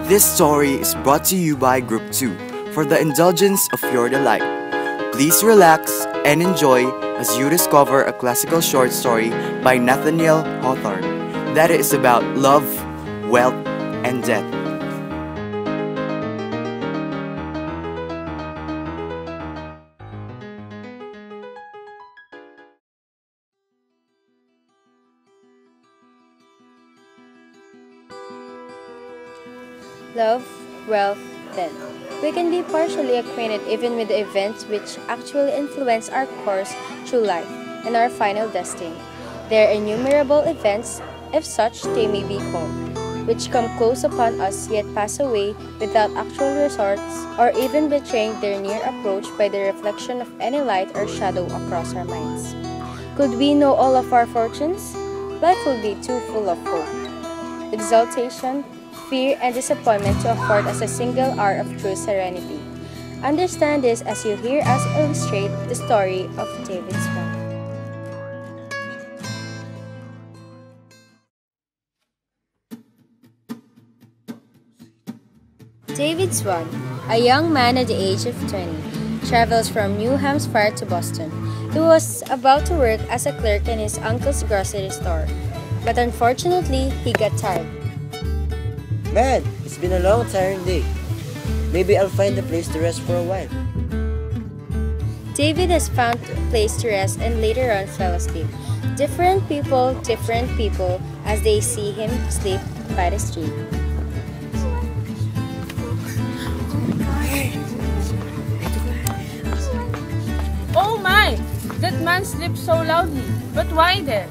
This story is brought to you by Group 2 for the indulgence of your delight. Please relax and enjoy as you discover a classical short story by Nathaniel Hawthorne that is about love, wealth, and death. Love, wealth, death. We can be partially acquainted even with the events which actually influence our course through life and our final destiny. There are innumerable events, if such they may be called, which come close upon us yet pass away without actual results or even betraying their near approach by the reflection of any light or shadow across our minds. Could we know all of our fortunes? Life would be too full of hope, exaltation, fear, and disappointment to afford us a single hour of true serenity. Understand this as you hear us illustrate the story of David Swan. David Swan, a young man at the age of 20, travels from New Hampshire to Boston. He was about to work as a clerk in his uncle's grocery store, but unfortunately, he got tired. Man, it's been a long, tiring day. Maybe I'll find a place to rest for a while. David has found a place to rest and later on fell asleep. Different people, as they see him sleep by the street. Oh my! That man sleeps so loudly. But why there?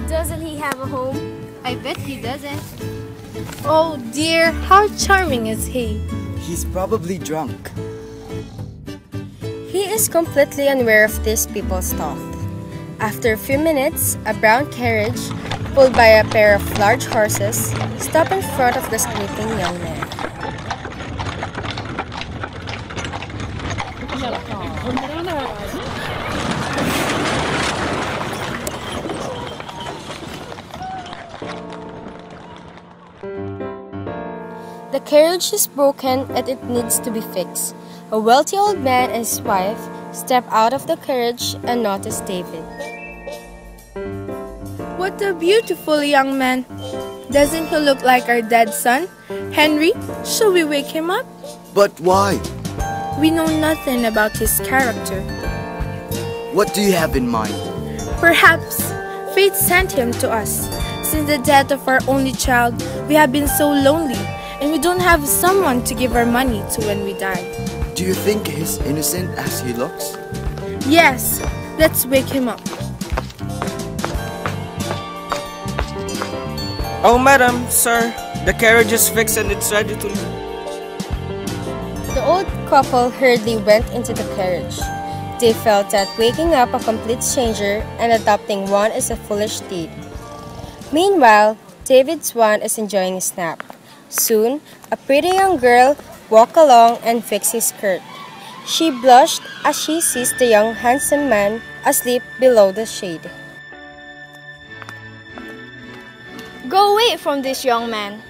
Doesn't he have a home? I bet he doesn't. Oh dear, how charming is he? He's probably drunk. He is completely unaware of these people's thought. After a few minutes, a brown carriage, pulled by a pair of large horses, stopped in front of the sleeping young man. The carriage is broken and it needs to be fixed. A wealthy old man and his wife step out of the carriage and notice David. What a beautiful young man. Doesn't he look like our dead son? Henry, shall we wake him up? But why? We know nothing about his character. What do you have in mind? Perhaps fate sent him to us. Since the death of our only child, we have been so lonely. And we don't have someone to give our money to when we die. Do you think he's innocent as he looks? Yes, let's wake him up. Oh, madam, sir, the carriage is fixed and it's ready to leave. The old couple hurriedly went into the carriage. They felt that waking up a complete stranger and adopting one is a foolish deed. Meanwhile, David Swan is enjoying his nap. Soon, a pretty young girl walked along and fixed his skirt. She blushed as she sees the young handsome man asleep below the shade. Go away from this young man.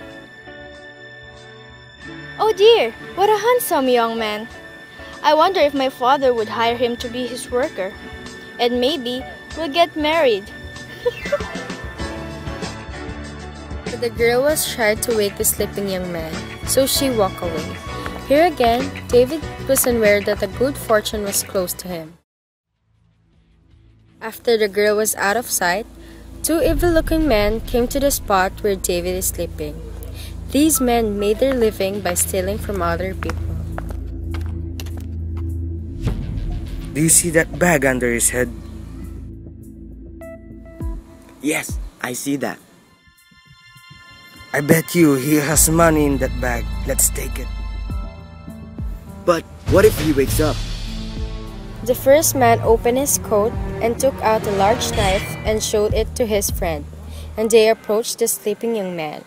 Oh dear, what a handsome young man. I wonder if my father would hire him to be his worker. And maybe we'll get married. But the girl was tried to wake the sleeping young man, so she walked away. Here again, David was unaware that a good fortune was close to him. After the girl was out of sight, two evil-looking men came to the spot where David is sleeping. These men made their living by stealing from other people. Do you see that bag under his head? Yes, I see that. I bet you he has money in that bag. Let's take it. But what if he wakes up? The first man opened his coat and took out a large knife and showed it to his friend, and they approached the sleeping young man.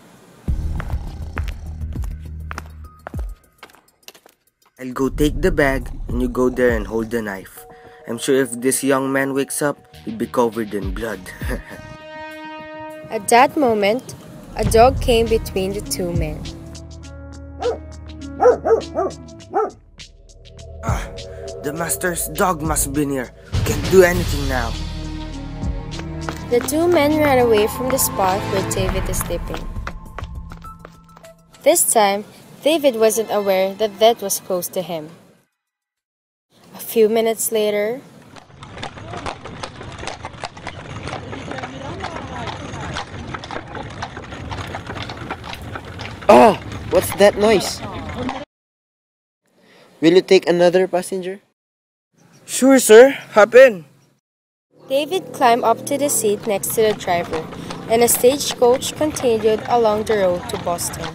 I'll go take the bag and you go there and hold the knife. I'm sure if this young man wakes up, he'll be covered in blood. At that moment, a dog came between the two men. The master's dog must be near. Can't do anything now. The two men ran away from the spot where David is sleeping. This time, David wasn't aware that death was close to him. A few minutes later, Oh, what's that noise? Will you take another passenger? Sure, sir. Hop in. David climbed up to the seat next to the driver, and a stagecoach continued along the road to Boston.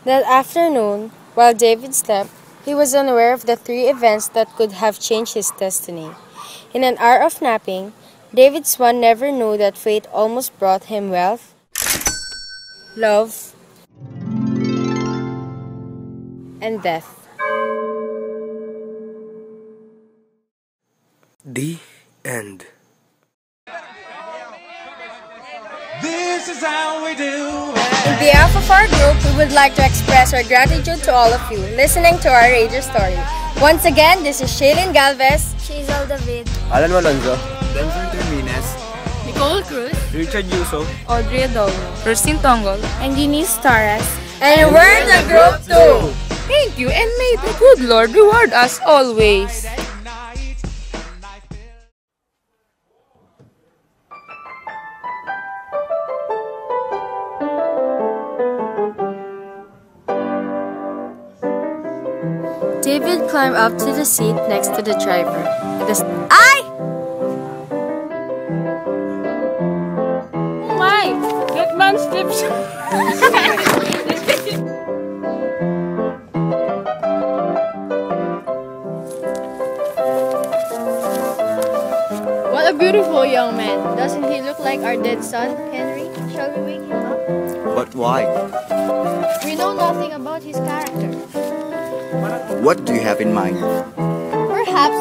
That afternoon, while David slept, he was unaware of the three events that could have changed his destiny. In an hour of napping, David Swan never knew that fate almost brought him wealth, love, and death. The end. This is how we do On behalf of our group, we would like to express our gratitude to all of you listening to our radio story. Once again, this is Shaylene Galvez, Cheyzel David, Alan Malonzo. Terminez, Nicole, Cruz, Richard Yuso. Audrey, Edolmo, Kerstin, Tongol, And Eunice, Torres. and we're the group 2. Thank you, and may the good Lord reward us always. David climbed up to the seat next to the driver. Oh my! That man slips. What a beautiful young man. Doesn't he look like our dead son, Henry? Shall we wake him up? but why? We know nothing about his character. What do you have in mind? Perhaps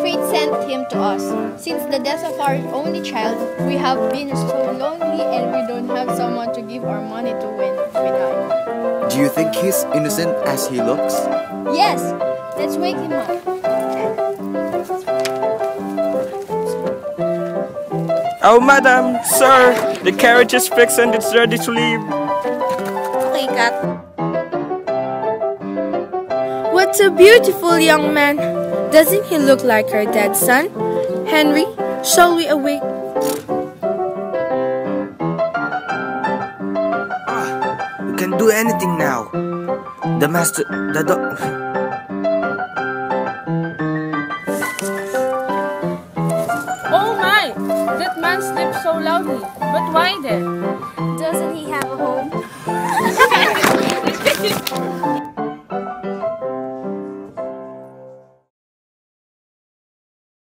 fate sent him to us. Since the death of our only child, we have been so lonely and we don't have someone to give our money to when we die. Do you think he's innocent as he looks? Yes, let's wake him up. Oh, madam, sir, the carriage is fixed and it's ready to leave. Okay, Kat. What a beautiful young man. Doesn't he look like our dead son? Henry, shall we awake? We can't do anything now. The master, the dog.